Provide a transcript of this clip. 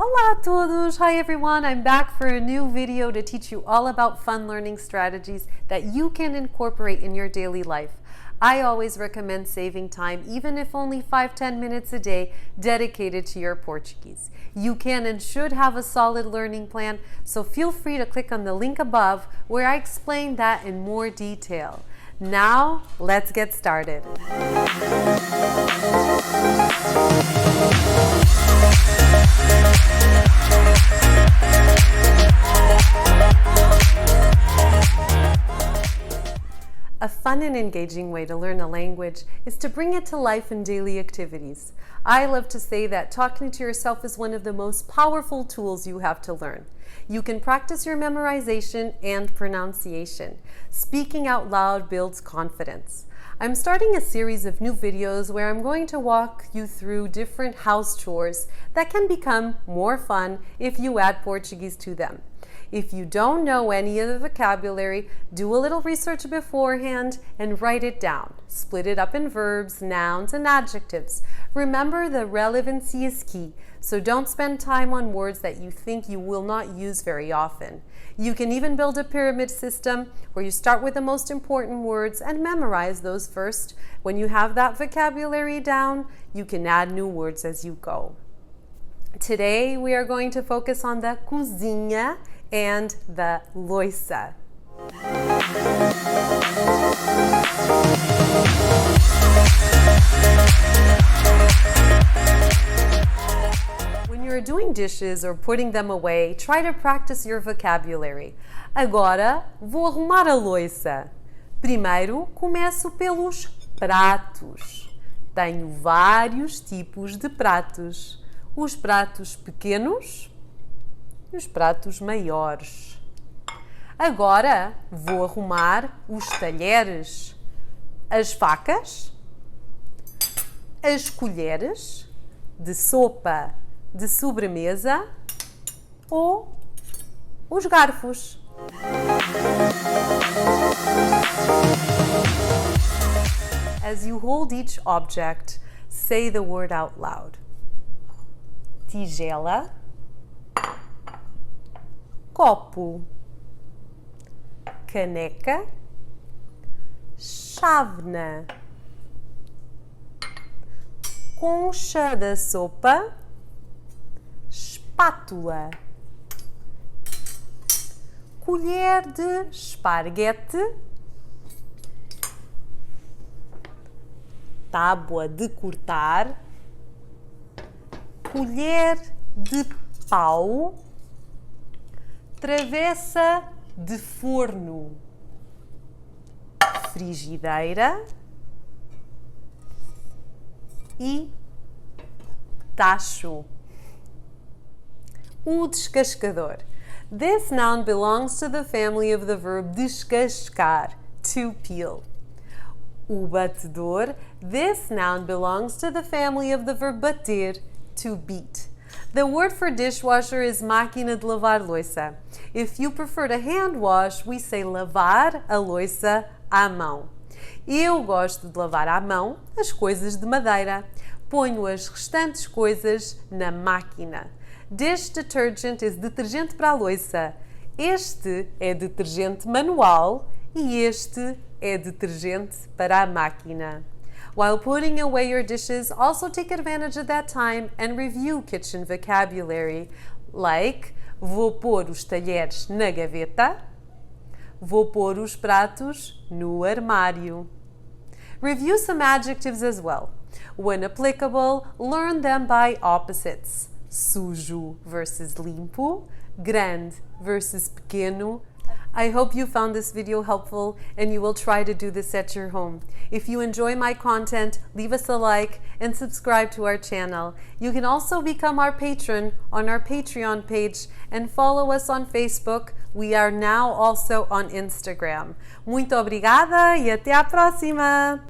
Olá a todos! Hi everyone! I'm back for a new video to teach you all about fun learning strategies that you can incorporate in your daily life. I always recommend saving time, even if only 5-10 minutes a day, dedicated to your Portuguese. You can and should have a solid learning plan, so feel free to click on the link above where I explain that in more detail. Now, let's get started. A fun and engaging way to learn a language is to bring it to life in daily activities. I love to say that talking to yourself is one of the most powerful tools you have to learn. You can practice your memorization and pronunciation. Speaking out loud builds confidence. I'm starting a series of new videos where I'm going to walk you through different house chores that can become more fun if you add Portuguese to them. If you don't know any of the vocabulary, do a little research beforehand and write it down. Split it up in verbs, nouns, and adjectives. Remember, the relevancy is key, so don't spend time on words that you think you will not use very often. You can even build a pyramid system where you start with the most important words and memorize those first. When you have that vocabulary down, you can add new words as you go. Today, we are going to focus on the cozinha and the louça. When you're doing dishes or putting them away, try to practice your vocabulary. Agora, vou arrumar a louça. Primeiro, começo pelos pratos. Tenho vários tipos de pratos. Os pratos pequenos e os pratos maiores. Agora vou arrumar os talheres, as facas, as colheres de sopa, de sobremesa ou os garfos. As you hold each object, say the word out loud. Tigela, copo, caneca, chávena, concha da sopa, espátula, colher de esparguete, tábua de cortar, colher de pau, travessa de forno, frigideira e tacho. O descascador. This noun belongs to the family of the verb descascar, to peel. O batedor. This noun belongs to the family of the verb bater, to beat. The word for dishwasher is máquina de lavar louça. If you prefer to hand wash, we say lavar a louça à mão. Eu gosto de lavar à mão as coisas de madeira. Ponho as restantes coisas na máquina. Dish detergent is detergente para a louça. Este é detergente manual e este é detergente para a máquina. While putting away your dishes, also take advantage of that time and review kitchen vocabulary, like vou pôr os talheres na gaveta, vou pôr os pratos no armário. Review some adjectives as well. When applicable, learn them by opposites. Sujo versus limpo, grande versus pequeno. I hope you found this video helpful and you will try to do this at your home. If you enjoy my content, leave us a like and subscribe to our channel. You can also become our patron on our Patreon page and follow us on Facebook. We are now also on Instagram. Muito obrigada e até a próxima!